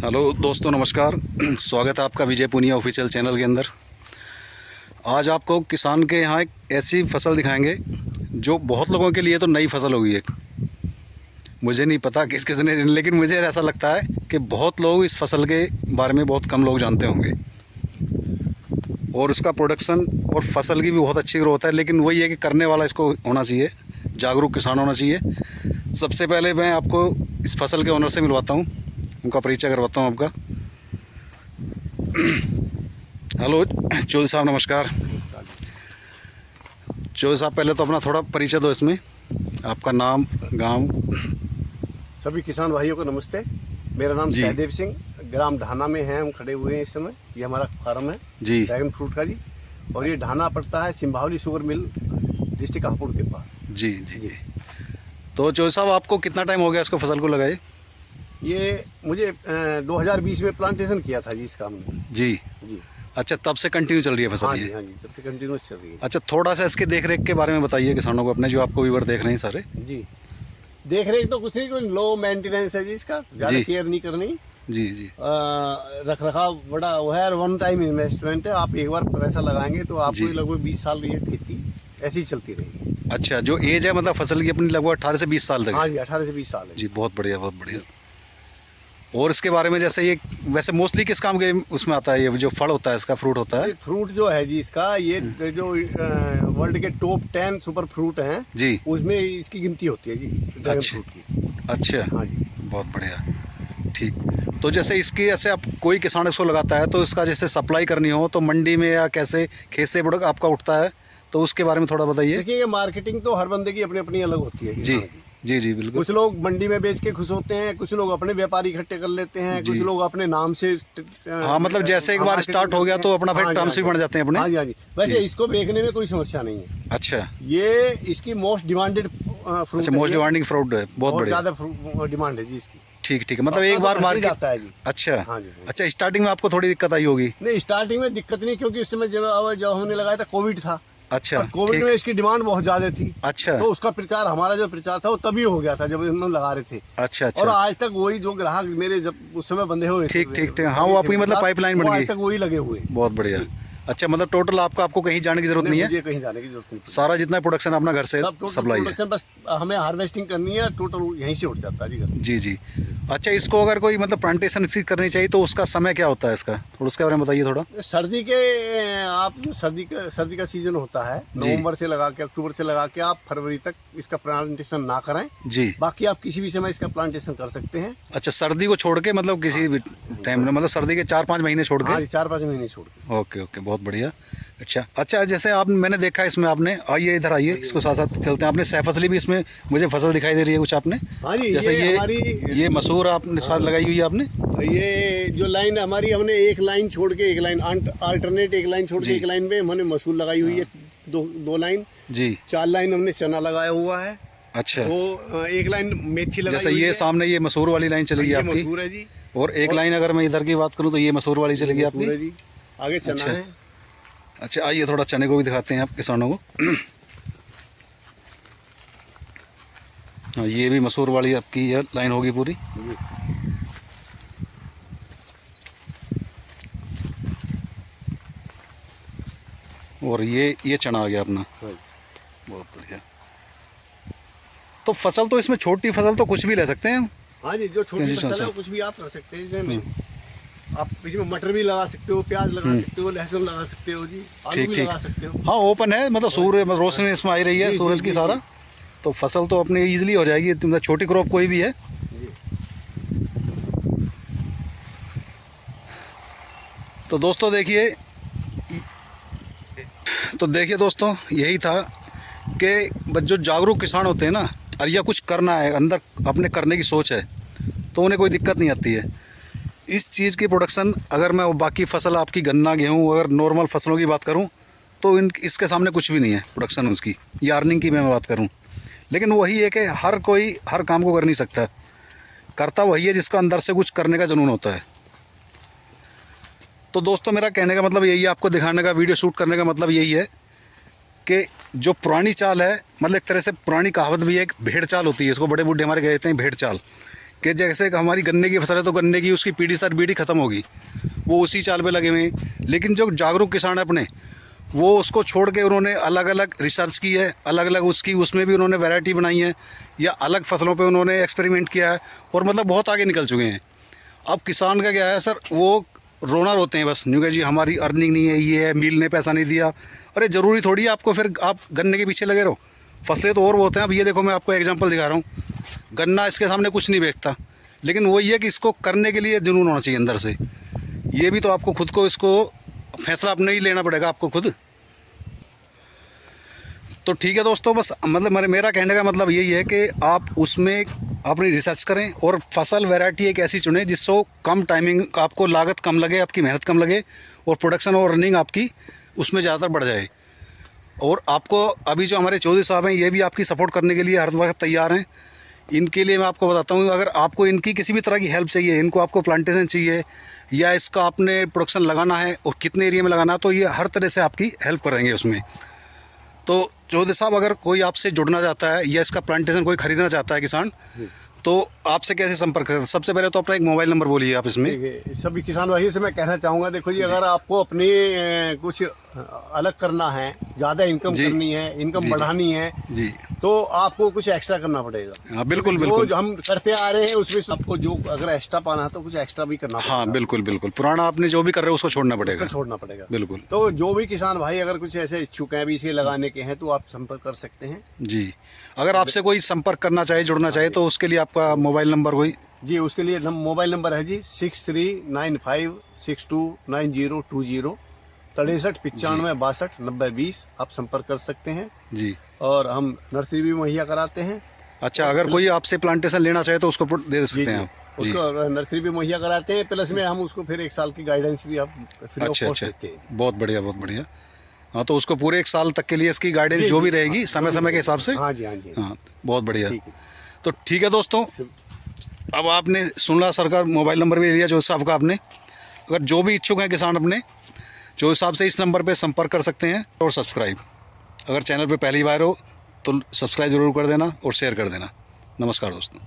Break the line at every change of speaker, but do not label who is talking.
Hello दोस्तों, नमस्कार। स्वागत है आपका विजय पुनिया ऑफिशियल चैनल के अंदर। आज आपको किसान के यहाँ एक ऐसी फसल दिखाएंगे जो बहुत लोगों के लिए तो नई फसल होगी। एक मुझे नहीं पता किस किस ने, लेकिन मुझे ऐसा लगता है कि बहुत लोग इस फसल के बारे में बहुत कम लोग जानते होंगे। और इसका प्रोडक्शन और फसल की भी बहुत अच्छी ग्रोथ है, लेकिन वही है कि करने वाला इसको होना चाहिए, जागरूक किसान होना चाहिए। सबसे पहले मैं आपको इस फसल के ओनर से मिलवाता हूँ, उनका परिचय करवाता हूँ आपका। हेलो चौधरी साहब, नमस्कार। चौधरी साहब, पहले तो अपना थोड़ा परिचय दो इसमें, आपका नाम, गांव।
सभी किसान भाइयों को नमस्ते। मेरा नाम सहदेव सिंह, ग्राम ढाना में है, हम खड़े हुए हैं इस समय। ये हमारा फार्म है
जी,
ड्रैगन फ्रूट का जी। और ये ढाना पड़ता है Simbhaoli sugar mill, district Hapur के पास।
जी जी जी। तो चौधरी साहब, आपको कितना टाइम हो गया इसको फसल को लगाए?
ये मुझे 2020 में प्लांटेशन किया था जी इस काम में
जी
जी।
अच्छा, तब से कंटिन्यू चल रही है फसल
हाँ
ये?
जी, हाँ जी, सबसे कंटिन्यूस चल रही है।
अच्छा, थोड़ा सा इसके देख रेख के बारे में बताइए किसानों को अपने, जो आपको व्यूअर देख रहे हैं सारे।
जी, देख रेख तो कुछ नहीं, कोई लो मेंटेनेंस है जी इसका, ज़्यादा
जी।
केयर नहीं करनी।
जी जी
रख रखाव बड़ा वो है, और वन टाइम इन्वेस्टमेंट है। आप एक बार पैसा लगाएंगे तो आपको
जी।
लगभग 20 साल ये खेती ऐसी ही चलती रहेगी।
अच्छा, जो एज है मतलब फसल की अपनी लगभग 18 से 20 साल तक है?
हाँ जी, 18 से 20 साल है
जी, बहुत बढ़िया, बहुत बढ़िया। और इसके बारे में, जैसे ये वैसे मोस्टली किस काम के उसमें आता है, ये जो फल होता है इसका, फ्रूट होता है?
फ्रूट जो है जी इसका, ये जो वर्ल्ड के टॉप 10 सुपर फ्रूट हैं
जी।
उसमें इसकी गिनती होती है जी, ड्रैगन
अच्छा।
फ्रूट की।
अच्छा,
हाँ जी।
बहुत बढ़िया, ठीक। तो जैसे इसकी, ऐसे आप कोई किसान इसको लगाता है तो इसका जैसे सप्लाई करनी हो तो मंडी में या कैसे खेत से प्रोडक्ट आपका उठता है, तो उसके बारे में थोड़ा बताइए।
देखिए, ये मार्केटिंग तो हर बंदे की अपनी अपनी अलग होती है
जी
किसान की।
जी जी, बिल्कुल।
कुछ लोग मंडी में बेच के खुश होते हैं, कुछ लोग अपने व्यापारी इकट्ठे कर लेते हैं, कुछ लोग अपने नाम से
हाँ, मतलब जैसे एक बार स्टार्ट हो गया तो अपना फिर टर्म्स भी बन जाते हैं अपने।
हाँ जी, हाँ जी। वैसे इसको बेचने में कोई समस्या नहीं है।
अच्छा
ये इसकी मोस्ट डिमांडेड फ्रूट।
अच्छा, मोस्ट डिमांडिंग फ्रूट है, बहुत बढ़िया।
ज्यादा डिमांड है जी इसकी।
ठीक ठीक है, मतलब एक बार मार्केट
जाता है जी।
अच्छा।
हाँ जी, हाँ।
अच्छा, स्टार्टिंग में आपको थोड़ी दिक्कत आई होगी?
नहीं, स्टार्टिंग में दिक्कत नहीं, क्योंकि उस समय जब हमने लगाया था कोविड था।
अच्छा,
कोविड
ठीक।
में इसकी डिमांड बहुत ज्यादा थी।
अच्छा।
तो उसका प्रचार, हमारा जो प्रचार था वो तभी हो गया था जब हम लगा रहे थे।
अच्छा
और
अच्छा,
आज तक वही जो ग्राहक मेरे जब उस समय बंदे हुए
ठीक ठीक ठीक। हाँ, वो आपकी मतलब पाइपलाइन बन गई।
आज तक वही लगे हुए हैं।
बहुत बढ़िया। अच्छा, मतलब टोटल आपको कहीं जाने की जरूरत नहीं है?
मुझे कहीं जाने की जरूरत नहीं।
सारा जितना प्रोडक्शन अपना घर से सप्लाई है?
प्रोडक्शन बस हमें हार्वेस्टिंग करनी है, टोटल यहीं से उठ जाता है जी घर से।
जी जी। अच्छा, इसको अगर कोई मतलब प्लांटेशन इसकी करनी चाहिए तो उसका समय क्या होता है इसका, थोड़ा उसके बारे में बताइए थोड़ा।
सर्दी के, आप जो सर्दी का सीजन होता है, नवंबर से लगा के अक्टूबर से लगा के आप फरवरी तक इसका प्लांटेशन ना करें जी। बाकी आप किसी भी समय इसका प्लांटेशन कर सकते हैं।
अच्छा, सर्दी को छोड़ के, मतलब किसी भी टाइम में, मतलब सर्दी के 4-5 महीने छोड़ के?
हाँ, 4-5 महीने छोड़ के।
ओके ओके, बहुत बढ़िया। अच्छा अच्छा, जैसे आप, मैंने देखा इसमें आपने, आइए इधर आइए, इसको साथ साथ चलते हैं। आपने सैफसली भी इसमें मुझे फसल दिखाई दे रही है कुछ आपने?
हाँ जी,
जैसे ये
हमारी
ये मसूर आपने साथ लगाई हुई है आपने?
ये जो लाइन हमारी, हमने एक लाइन छोड़ के एक लाइन अल्टरनेट, एक लाइन छोड़ के एक लाइन पे हमने मसूर लगाई हुई है। दो लाइन जी, 4 लाइन हमने चना लगाया हुआ है।
अच्छा,
वो एक लाइन मेथी लगाई
जैसे
हुई
ये
है।
सामने ये मसूर वाली लाइन चलेगी
ये
आपकी?
मसूर है जी।
और एक लाइन अगर मैं इधर की बात करूँ तो ये मसूर वाली चलेगी आपकी?
मसूर है जी, आगे चना
अच्छा।
है।
अच्छा, आइए थोड़ा चने को भी दिखाते हैं आप किसानों को। हाँ, ये भी मसूर वाली आपकी ये लाइन होगी पूरी। और ये चना आ गया अपना, बहुत बढ़िया। तो फसल तो इसमें, छोटी फसल तो कुछ भी ले सकते हैं?
हाँ जी, जो छोटी फसल है वो कुछ भी आप कर सकते हैं। आप इसमें मटर भी लगा सकते हो, प्याज लगा सकते हो, लहसुन लगा सकते हो जी, आलू भी लगा सकते हो।
हाँ, ओपन है, मतलब सूर्य, रोशनी इसमें आई रही है सूरज की सारा, तो फसल तो अपनी इजीली हो जाएगी, मतलब छोटी क्रॉप कोई भी है। तो दोस्तों देखिए दोस्तों, यही था कि जो जागरूक किसान होते हैं ना, और या कुछ करना है, अंदर अपने करने की सोच है, तो उन्हें कोई दिक्कत नहीं आती है इस चीज़ की प्रोडक्शन। अगर मैं बाकी फसल, आपकी गन्ना, गेहूँ, अगर नॉर्मल फसलों की बात करूँ तो इसके सामने कुछ भी नहीं है प्रोडक्शन उसकी, या अर्निंग की मैं बात करूँ। लेकिन वही है कि हर कोई हर काम को कर नहीं सकता, करता वही है जिसका अंदर से कुछ करने का जुनून होता है। तो दोस्तों, मेरा कहने का मतलब यही है, आपको दिखाने का, वीडियो शूट करने का मतलब यही है कि जो पुरानी चाल है, मतलब एक तरह से पुरानी कहावत भी है, एक भेड़ चाल होती है, इसको बड़े बूढ़े हमारे कहते हैं भेड़ चाल, कि जैसे कि हमारी गन्ने की फसल है तो गन्ने की उसकी पीढ़ी सर बीड़ी ख़त्म होगी, वो उसी चाल पे लगे हुए हैं। लेकिन जो जागरूक किसान है अपने, वो उसको छोड़ के उन्होंने अलग अलग रिसर्च की है, अलग अलग उसमें भी उन्होंने वैरायटी बनाई है, या अलग फसलों पे उन्होंने एक्सपेरिमेंट किया है, और मतलब बहुत आगे निकल चुके हैं। अब किसान का क्या है सर, वो रोना रोते हैं बस, न्यू जी हमारी अर्निंग नहीं है, ये है, मिल ने पैसा नहीं दिया। अरे ज़रूरी थोड़ी है आपको फिर आप गन्ने के पीछे लगे रहो, फसलें तो और बहुत हैं। अब ये देखो, मैं आपको एग्जांपल दिखा रहा हूँ, गन्ना इसके सामने कुछ नहीं बेचता, लेकिन वही है कि इसको करने के लिए जुनून होना चाहिए अंदर से। ये भी तो आपको खुद को इसको फैसला अपने ही लेना पड़ेगा आपको खुद। तो ठीक है दोस्तों, बस मतलब मेरा कहने का मतलब यही है कि आप उसमें अपनी रिसर्च करें और फसल वैरायटी एक ऐसी चुनें जिसको कम टाइमिंग, आपको लागत कम लगे, आपकी मेहनत कम लगे, और प्रोडक्शन और अर्निंग आपकी उसमें ज़्यादातर बढ़ जाए। और आपको अभी जो हमारे चौधरी साहब हैं, ये भी आपकी सपोर्ट करने के लिए हर वक्त तैयार हैं। इनके लिए मैं आपको बताता हूँ, अगर आपको इनकी किसी भी तरह की हेल्प चाहिए, इनको आपको प्लांटेशन चाहिए या इसका आपने प्रोडक्शन लगाना है और कितने एरिया में लगाना है, तो ये हर तरह से आपकी हेल्प करेंगे उसमें। तो चौधरी साहब, अगर कोई आपसे जुड़ना चाहता है या इसका प्लांटेशन कोई ख़रीदना चाहता है किसान, तो आपसे कैसे संपर्क करें? सबसे पहले तो अपना एक मोबाइल नंबर बोलिए आप इसमें।
सभी किसान भाइयों से मैं कहना चाहूँगा, देखो जी, अगर आपको अपनी कुछ अलग करना है, ज़्यादा इनकम करनी है, इनकम बढ़ानी है जी, तो आपको कुछ एक्स्ट्रा करना पड़ेगा।
हाँ बिल्कुल बिल्कुल,
जो हम करते आ रहे हैं उसमें आपको जो अगर एक्स्ट्रा पाना है तो कुछ एक्स्ट्रा भी करना पड़ेगा।
हाँ बिल्कुल बिल्कुल, पुराना आपने जो भी कर रहे हो उसको छोड़ना पड़ेगा,
छोड़ना पड़ेगा
बिल्कुल।
तो जो भी किसान भाई अगर कुछ ऐसे इच्छुक हैं अभी इसे लगाने के हैं, तो आप संपर्क कर सकते हैं जी।
अगर आपसे कोई संपर्क करना चाहे, जुड़ना चाहे, तो उसके लिए आपका मोबाइल नंबर कोई?
जी, उसके लिए मोबाइल नंबर है जी 6395629020, 6395629020। आप संपर्क कर सकते हैं जी। और हम नर्सरी भी मुहैया कराते हैं।
अच्छा, अगर कोई आपसे प्लांटेशन लेना चाहे तो उसको दे सकते हैं आप?
उसको नर्सरी भी मुहैया कराते हैं, प्लस में हम उसको फिर 1 साल की गाइडेंस भी आप फ्री ऑफ कॉस्ट देते हैं।
बहुत बढ़िया, बहुत बढ़िया। हाँ, तो उसको पूरे 1 साल तक के लिए इसकी गाइडेंस जो भी रहेगी समय समय के हिसाब से।
हाँ जी, हाँ जी,
हाँ, बहुत बढ़िया। तो ठीक है दोस्तों, अब आपने सुन सर का मोबाइल नंबर भी ले लिया चौधरी साहब का आपने। अगर जो भी इच्छुक हैं किसान अपने, चौधरी साहब से इस नंबर पे संपर्क कर सकते हैं। और सब्सक्राइब, अगर चैनल पे पहली बार हो तो सब्सक्राइब ज़रूर कर देना और शेयर कर देना। नमस्कार दोस्तों।